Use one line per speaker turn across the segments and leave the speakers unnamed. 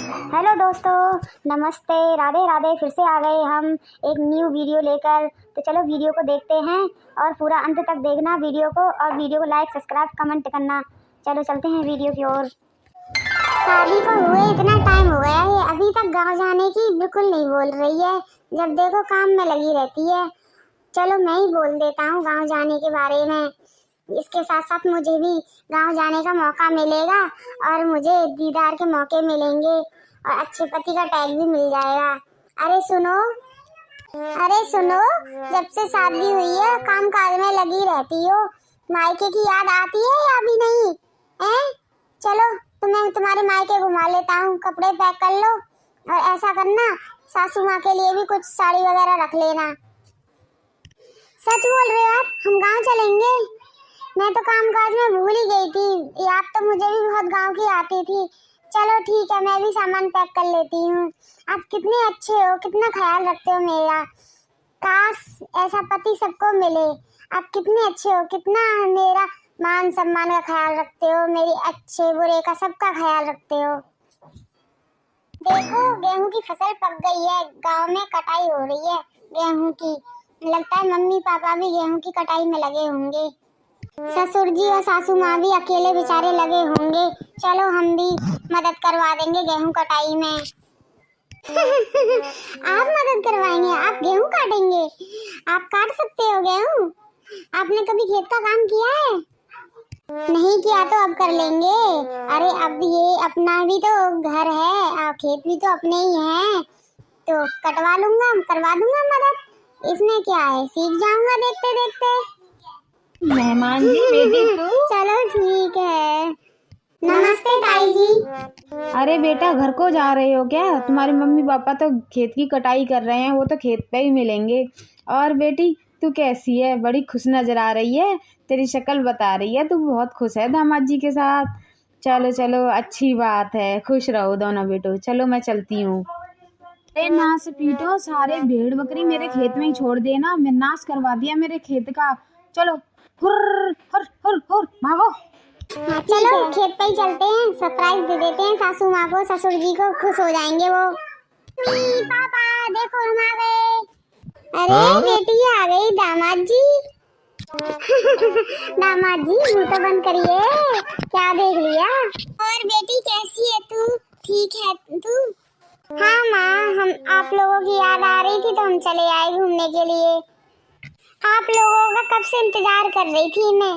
Hello दोस्तों, नमस्ते, राधे राधे। फिर से आ गए हम एक न्यू वीडियो लेकर। तो चलो वीडियो को देखते हैं और पूरा अंत तक देखना वीडियो को, और वीडियो को लाइक सब्सक्राइब कमेंट करना। चलो चलते हैं वीडियो की ओर। शादी को हुए इतना टाइम हो गया है, अभी तक गांव जाने की बिल्कुल नहीं बोल रही है। जब देखो काम में लगी रहती है। चलो मैं ही बोल देता हूँ गांव जाने के बारे में। इसके साथ साथ मुझे भी गांव जाने का मौका मिलेगा और मुझे दीदार के मौके मिलेंगे और अच्छे पति का टैग भी मिल जाएगा। अरे सुनो, जब से शादी हुई है काम काज में लगी रहती हो। मायके की याद आती है या अभी नहीं है? चलो तुम्हें तुम्हारे मायके घुमा लेता हूँ। कपड़े पैक कर लो और ऐसा करना, सासू माँ के लिए भी कुछ साड़ी वगैरह रख लेना। सच बोल रहे हो आप? हम गांव चलेंगे? मैं तो काम काज में भूल ही गई थी। याद तो मुझे भी बहुत गांव की आती थी। चलो ठीक है, मैं भी सामान पैक कर लेती हूँ। आप कितने अच्छे हो, कितना ख्याल रखते हो मेरा। काश ऐसा पति सबको मिले। आप कितने अच्छे हो, कितना मेरा मान सम्मान का ख्याल रखते हो, मेरी अच्छे बुरे का सबका ख्याल रखते हो। देखो गेहूं की फसल पक गई है, गांव में कटाई हो रही है गेहूं की। लगता है मम्मी पापा भी गेहूं की कटाई में लगे होंगे। ससुर जी और सासू माँ भी अकेले बेचारे लगे होंगे। चलो हम भी मदद करवा देंगे गेहूं कटाई में। आप मदद करवाएंगे? आप गेहूं काटेंगे? आप काट सकते हो गेहूं? आपने कभी खेत का काम किया है? नहीं किया तो अब कर लेंगे। अरे अब ये अपना भी तो घर है, खेत भी तो अपने ही हैं। तो कटवा लूंगा, करवा दूंगा मदद। इसमें क्या है, सीख जाऊंगा देखते देखते।
मेहमान जी बेटी तू।
चलो ठीक है। नमस्ते ताई जी।
अरे बेटा, घर को जा रहे हो क्या? तुम्हारे मम्मी पापा तो खेत की कटाई कर रहे हैं, वो तो खेत पे ही मिलेंगे। और बेटी तू कैसी है? बड़ी खुश नजर आ रही है, तेरी शक्ल बता रही है तू बहुत खुश है दामाद जी के साथ। चलो चलो, अच्छी बात है, खुश रहो दोनों बेटो। चलो मैं चलती हूँ। अरे नाश पीटो, सारे भेड़ बकरी मेरे खेत में ही छोड़ देना। मैं नाश करवा दिया मेरे खेत का। चलो हुर्र हुर्र हुर्र हुर्र, भागो।
हाँ, चलो खेत पे ही चलते हैं। सरप्राइज दे देते हैं सासू माँ को, ससुर जी को, खुश हो जाएंगे वो। पापा देखो हम आ गए। अरे बेटी आ गई दामाद जी। दामाद जी मुंह तो बंद करिए, क्या देख लिया? और बेटी कैसी है तू? ठीक है तू? हाँ माँ, हम आप लोगों की याद आ रही थी तो हम चले आए घूमने के लिए। आप लोगों का कब से इंतजार कर रही थी मैं।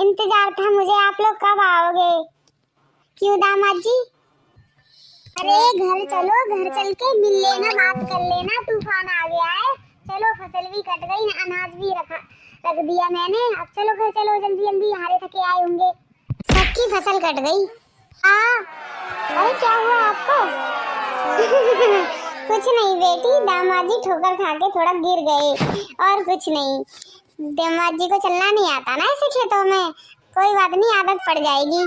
इंतजार था मुझे, आप लोग कब आओगे? क्यों दामाद जी? अरे घर चलो, घर चल के मिल लेना, बात कर लेना। तूफान आ गया है। चलो फसल भी कट गई, अनाज भी रख दिया मैंने। अब चलो घर चलो जल्दी जल्दी, हारे थके आए होंगे। सबकी फसल कट गई। अरे क्या हुआ आपको? कुछ नहीं बेटी, दामाद जी ठोकर खा के थोड़ा गिर गए और कुछ नहीं। दामाद जी को चलना नहीं आता ना ऐसे खेतों में। कोई बात नहीं, आदत पड़ जाएगी।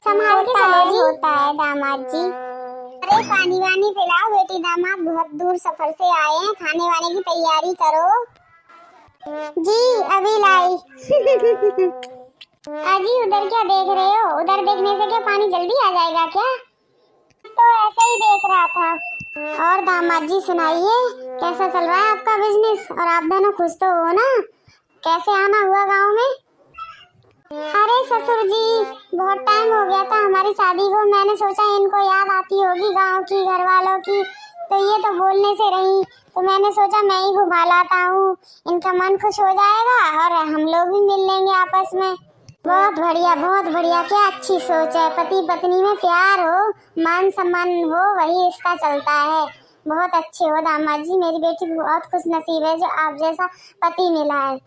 संभाल के चलो जी। होता है दामाद जी। अरे पानी वानी पिलाओ बेटी, दामाद बहुत दूर सफर से आए हैं, खाने वाने की तैयारी करो। जी अभी लाई। अजी उधर क्या देख रहे हो? उधर देखने से क्या पानी जल्दी आ जाएगा क्या? तो ऐसे ही देख रहा था। और दामाद जी सुनाइए, कैसा चल रहा है आपका बिजनेस? और आप दोनों खुश तो हो ना? कैसे आना हुआ गांव में? अरे ससुर जी, बहुत टाइम हो गया था हमारी शादी को। मैंने सोचा इनको याद आती होगी गांव की, घर वालों की, तो ये तो बोलने से रही। तो मैंने सोचा मैं ही घुमा लाता हूँ, इनका मन खुश हो जाएगा और हम लोग भी मिल लेंगे आपस में। बहुत बढ़िया, क्या अच्छी सोच है। पति पत्नी में प्यार हो, मान सम्मान हो, वही रिश्ता चलता है। बहुत अच्छे हो दामाद जी, मेरी बेटी बहुत खुश नसीब है जो आप जैसा पति मिला है।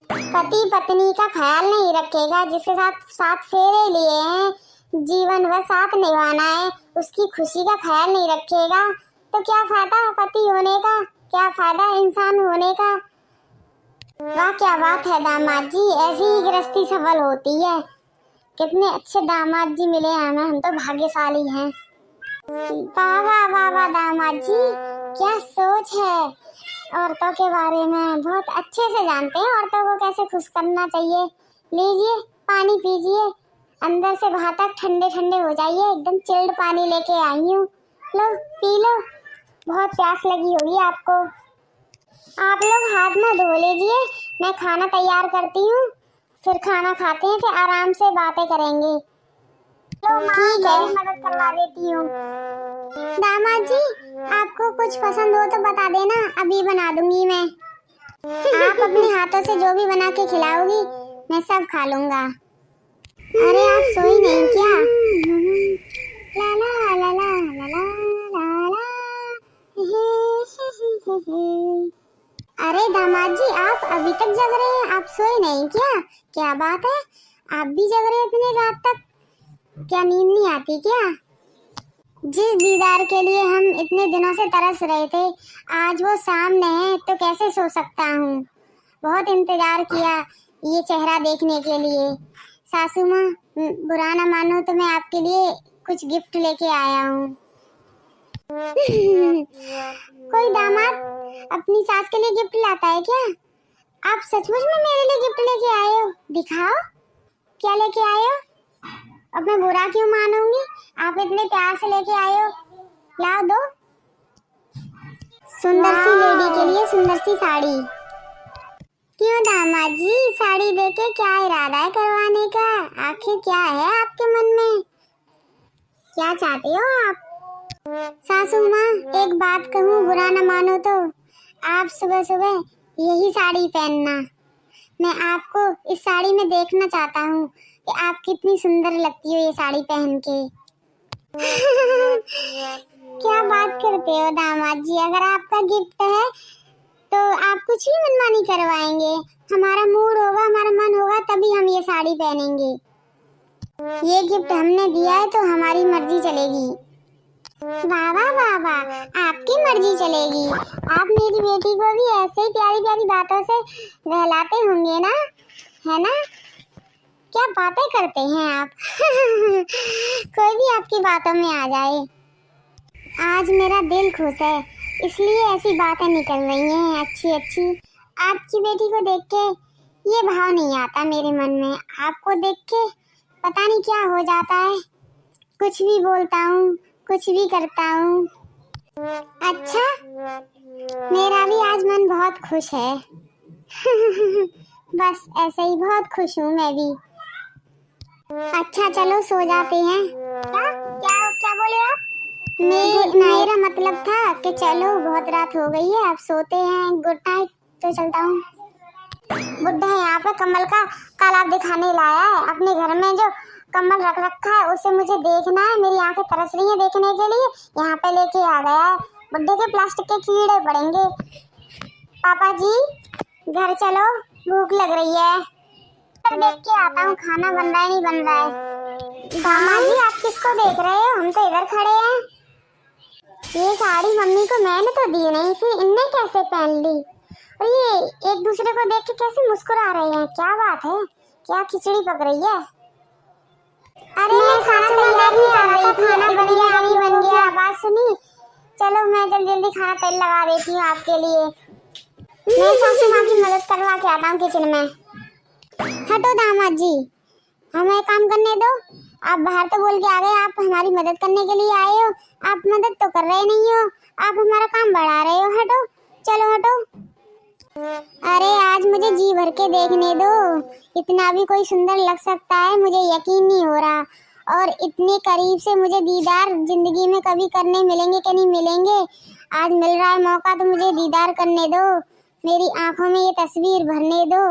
पति पत्नी का ख्याल नहीं रखेगा, जिसके साथ साथ फेरे लिए हैं, जीवन भर साथ निभाना है, उसकी खुशी का ख्याल नहीं रखेगा तो क्या फायदा पति होने का, क्या फायदा इंसान होने का। वाह क्या बात है दामाद जी, ऐसी ही गृहस्थी सफल होती है। कितने अच्छे दामाद जी मिले हमें, हम तो भाग्यशाली हैं। वाह वाह वाह वाह दामाद जी, क्या सोच है। औरतों के बारे में बहुत अच्छे से जानते हैं, औरतों को कैसे खुश करना चाहिए। लीजिए पानी पीजिए, अंदर से बाहर तक ठंडे ठंडे हो जाइए। एकदम चिल्ड पानी लेके आई हूँ, लो पी लो। बहुत प्यास लगी होगी आपको। आप लोग हाथ मुंह धो लीजिए, मैं खाना तैयार करती हूँ, फिर खाना खाते हैं, फिर आराम से बातें करेंगे। ठीक है, मदद करवा देती हूँ। दामाद जी, आपको कुछ पसंद हो तो बता देना, अभी बना दूंगी मैं। आप अपने हाथों से जो भी बना के खिलाओगी मैं सब खा लूंगा। अरे आप सोई नहीं क्या? ला ला ला ला ला ला ला ला। अरे दामाद जी, आप अभी तक जग रहे हैं, आप सोए नहीं क्या? क्या बात है, आप भी जग रहे इतनी रात तक? क्या नींद नहीं आती क्या? जिस दीदार के लिए हम इतने दिनों से तरस रहे थे, आज वो सामने है तो कैसे सो सकता हूँ। बहुत इंतजार किया ये चेहरा देखने के लिए। सासू माँ, बुरा ना मानो तो मैं आपके लिए कुछ गिफ्ट लेके आया हूँ। कोई दामाद अपनी सास के लिए गिफ्ट लाता है क्या? आप सचमुच में मेरे लिए गिफ्ट लेके आए हो? दिखाओ, क्या लेके आए हो? अब मैं बुरा क्यों मानूंगी? आप इतने प्यार से लेके आए हो, लाओ दो। सुंदर सी लेडी के लिए सुंदर सी साड़ी। क्यों दामाद जी, साड़ी देके क्या इरादा है करवाने का? आखिर क्या है आपके मन में, क्या चाहते हो आप? सासू माँ, एक बात कहूँ, बुरा न मानो तो आप सुबह सुबह यही साड़ी पहनना। मैं आपको इस साड़ी में देखना चाहता हूँ कि आप कितनी सुंदर लगती हो ये साड़ी पहन के। क्या बात करते हो दामाद जी, अगर आपका गिफ्ट है तो आप कुछ भी मनमानी करवाएंगे। हमारा मूड होगा, हमारा मन होगा तभी हम ये साड़ी पहनेंगे। ये गिफ्ट हमने दिया है तो हमारी मर्जी चलेगी। वाह वाह वाह वाह, आपकी मर्जी चलेगी। आप मेरी बेटी को भी ऐसे ही प्यारी प्यारी बातों से बहलाते होंगे ना, है ना? क्या बातें करते हैं आप। कोई भी आपकी बातों में आ जाए। आज मेरा दिल खुश है, इसलिए ऐसी बातें निकल रही हैं अच्छी अच्छी। आपकी बेटी को देख के ये भाव नहीं आता मेरे मन में। आपको देख के पता नहीं क्या हो जाता है, कुछ भी बोलता हूँ, कुछ भी करता हूँ। अच्छा, मेरा भी आज मन बहुत खुश है। बस ऐसे ही बहुत खुश हूँ मैं भी। अच्छा चलो सो जाते हैं। क्या क्या क्या बोले आप? मेरा मतलब था कि चलो बहुत रात हो गई है, अब सोते हैं। Good night. तो चलता हूँ। बुड्ढा यहाँ पे कमल का तालाब दिखाने लाया है। अपने घर में जो कमल रख रखा है उसे मुझे देखना है, मेरी आंखें तरस रही है देखने के लिए। यहाँ पे लेके आ गया है। बुड्ढे के प्लास्टिक के कीड़े पड़ेंगे। पापा जी घर चलो, भूख लग रही है। देख के आता हूँ, खाना बन रहा है नहीं बन रहा है। दामाद जी आप किसको देख रहे हो? हम तो इधर खड़े हैं। ये साड़ी मम्मी को मैंने तो दी नहीं थी, इनने कैसे पहन ली? और ये एक दूसरे को देख के कैसे मुस्कुरा रहे हैं? क्या बात है, क्या खिचड़ी पक रही है? अरे मैं खाना तैयार ही कर रही थी, खाना बन गया नहीं बन गया आवाज सुनी। चलो मैं जल्दी जल्दी खाना तेल लगा देती हूँ आपके लिए। मैं सासू माँ की मदद करवा के आता हूँ किचन में। हटो दामाद जी, हमें काम करने दो। आप बाहर तो बोल के आ गए, आप हमारी मदद करने के लिए आए हो, आप मदद तो कर रहे नहीं हो, आप हमारा काम बढ़ा रहे हो। हटो, चलो हटो। अरे आज मुझे जी भर के देखने दो, इतना भी कोई सुंदर लग सकता है मुझे यकीन नहीं हो रहा। और इतने करीब से मुझे दीदार जिंदगी में कभी करने मिलेंगे कि नहीं मिलेंगे। आज मिल रहा है मौका तो मुझे दीदार करने दो, मेरी आंखों में ये तस्वीर भरने दो।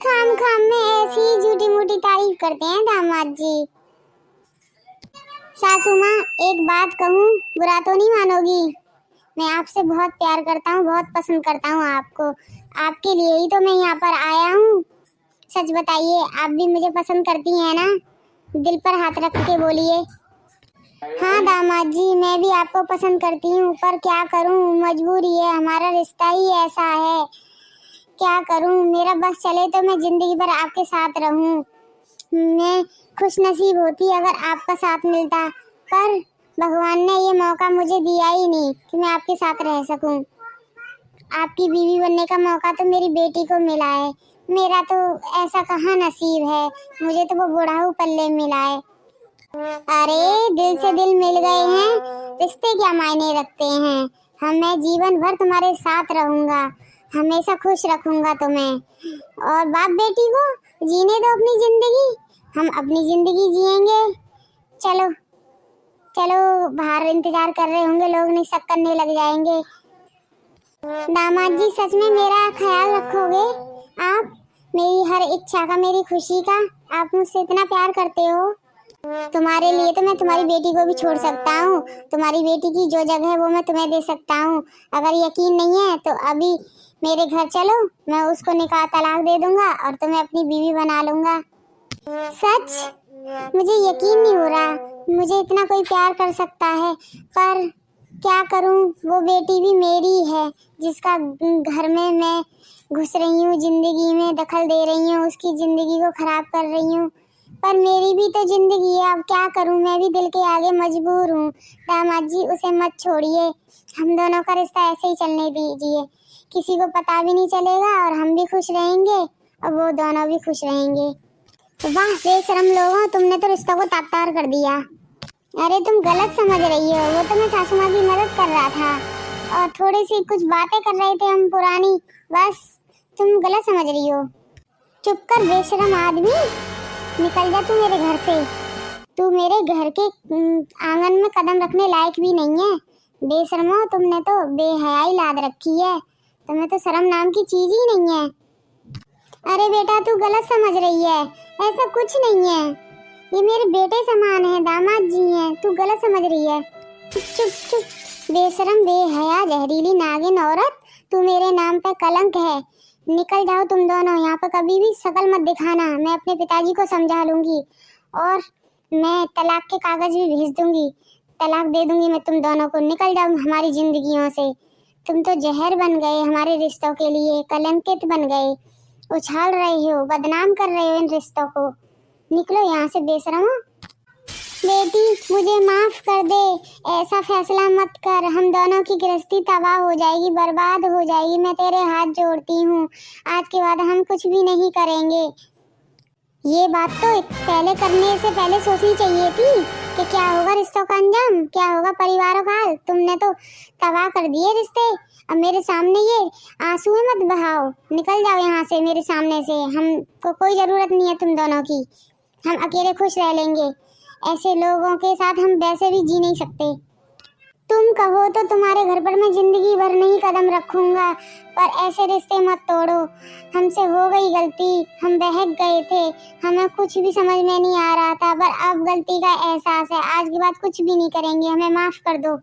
खाम खाम में ऐसी झूठी मूठी तारीफ करते हैं दामाद जी। सासू माँ एक बात कहूँ, बुरा तो नहीं मानोगी? मैं आपसे बहुत प्यार करता हूँ, बहुत पसंद करता हूँ आपको। आपके लिए ही तो मैं यहाँ पर आया हूँ। सच बताइए, आप भी मुझे पसंद करती हैं ना? दिल पर हाथ रख के बोलिए। हाँ दामाद जी, मैं भी आपको पसंद करती हूँ, पर क्या करूँ, मजबूरी है, हमारा रिश्ता ही ऐसा है। क्या करूँ, मेरा बस चले तो मैं जिंदगी भर आपके साथ रहूँ। मैं खुश नसीब होती अगर आपका साथ मिलता, पर भगवान ने ये मौका मुझे दिया ही नहीं कि मैं आपके साथ रह सकूं। आपकी बीवी बनने का मौका तो मेरी बेटी को मिला है, मेरा तो ऐसा कहाँ नसीब है, मुझे तो वो बुढ़ाऊ पल्ले मिला है। अरे दिल से दिल मिल गए हैं, रिश्ते क्या मायने रखते हैं। मैं जीवन भर तुम्हारे साथ रहूंगा, हमेशा खुश रखूंगा तुम्हें। और बाप बेटी को जीने दो अपनी जिंदगी, हम अपनी जिंदगी जिएंगे। चलो चलो, बाहर इंतजार कर रहे होंगे लोग, नहीं शक करने लग जाएंगे। दामाद जी सच में मेरा ख्याल रखोगे आप, मेरी हर इच्छा का, मेरी खुशी का? आप मुझसे इतना प्यार करते हो, तुम्हारे लिए तो मैं तुम्हारी बेटी को भी छोड़ सकता हूँ, तुम्हारी बेटी की जो जगह है वो मैं तुम्हें दे सकता हूँ। अगर यकीन नहीं है तो अभी मेरे घर चलो, मैं उसको निकाह तलाक दे दूंगा और तुम्हें अपनी बीवी बना लूंगा। सच? मुझे यकीन नहीं हो रहा, मुझे इतना कोई प्यार कर सकता है, पर क्या करूं, वो बेटी भी मेरी है जिसका घर में मैं घुस रही हूँ, जिंदगी में दखल दे रही हूँ, उसकी जिंदगी को खराब कर रही हूँ। पर मेरी भी तो जिंदगी है, अब क्या करूं, मैं भी दिल के आगे मजबूर हूँ। दामाद जी उसे मत छोड़िए, हम दोनों का रिश्ता ऐसे ही चलने दीजिए, किसी को पता भी नहीं चलेगा और हम भी खुश रहेंगे और वो दोनों भी खुश रहेंगे। वाह बेशरम लोगों, तुमने तो रिश्तों को तार कर दिया। अरे तुम गलत समझ रही हो, वो तो मैं सासू माँ की मदद कर रहा था और थोड़ी सी कुछ बातें कर रहे थे हम पुरानी, बस तुम गलत समझ रही हो। चुप कर बेशरम आदमी, निकल जा तू मेरे घर से, तू मेरे घर के आंगन में कदम रखने लायक भी नहीं है। बेशर्मो, तुमने तो बेहयाई लाद रखी है, तुम्हें तो शर्म नाम की चीज ही नहीं है। अरे बेटा तू गलत समझ रही है, ऐसा कुछ नहीं है, ये मेरे बेटे समान है, दामाद जी हैं, तू गलत समझ रही है। चुप चुप बेशरम बेहया जहरीली नागिन औरत, तू मेरे नाम पे कलंक है, निकल जाओ तुम दोनों, यहाँ पर कभी भी शक्ल मत दिखाना, मैं अपने पिताजी को समझा लूंगी और मैं तलाक के कागज भी भेज दूंगी, तलाक दे दूंगी मैं तुम दोनों को। निकल जाओ हमारी जिंदगियों से, तुम तो जहर बन गए हमारे रिश्तों के लिए, कलंकित बन गए, उछाल रहे हो, बदनाम कर रहे हो इन रिश्तों को, निकलो यहाँ से बेशरमो। बेटी मुझे माफ कर दे, ऐसा फैसला मत कर, हम दोनों की गृहस्थी तबाह हो जाएगी, बर्बाद हो जाएगी, मैं तेरे हाथ जोड़ती हूँ, आज के बाद हम कुछ भी नहीं करेंगे। ये बात तो पहले करने से पहले सोचनी चाहिए थी कि क्या होगा रिश्तों का अंजाम, क्या होगा परिवारों का हाल। तुमने तो तबाह कर दिए रिश्ते, अब मेरे सामने ये आंसू मत बहाओ, निकल जाओ यहाँ से मेरे सामने से, हमको कोई जरूरत नहीं है तुम दोनों की, हम अकेले खुश रह लेंगे, ऐसे लोगों के साथ हम वैसे भी जी नहीं सकते। तुम कहो तो तुम्हारे घर पर मैं जिंदगी भर नहीं कदम रखूंगा, पर ऐसे रिश्ते मत तोड़ो, हमसे हो गई गलती, हम बहक गए थे, हमें कुछ भी समझ में नहीं आ रहा था, पर अब गलती का एहसास है, आज के बाद कुछ भी नहीं करेंगे, हमें माफ कर दो।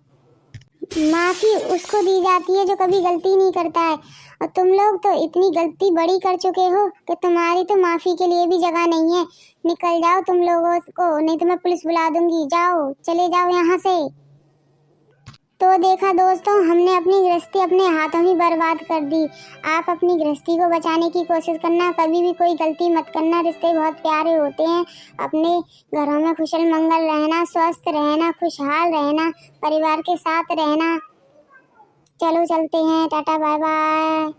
माफी उसको दी जाती है जो कभी गलती नहीं करता है, और तुम लोग तो इतनी गलती बड़ी कर चुके हो कि तुम्हारी तो माफी के लिए भी जगह नहीं है। निकल जाओ तुम लोगों को, नहीं तो मैं पुलिस बुला दूंगी, जाओ चले जाओ यहाँ से। तो देखा दोस्तों, हमने अपनी गृहस्थी अपने हाथों ही बर्बाद कर दी। आप अपनी गृहस्थी को बचाने की कोशिश करना, कभी भी कोई गलती मत करना, रिश्ते बहुत प्यारे होते हैं, अपने घरों में कुशल मंगल रहना, स्वस्थ रहना, खुशहाल रहना, परिवार के साथ रहना। चलो चलते हैं, टाटा बाय बाय।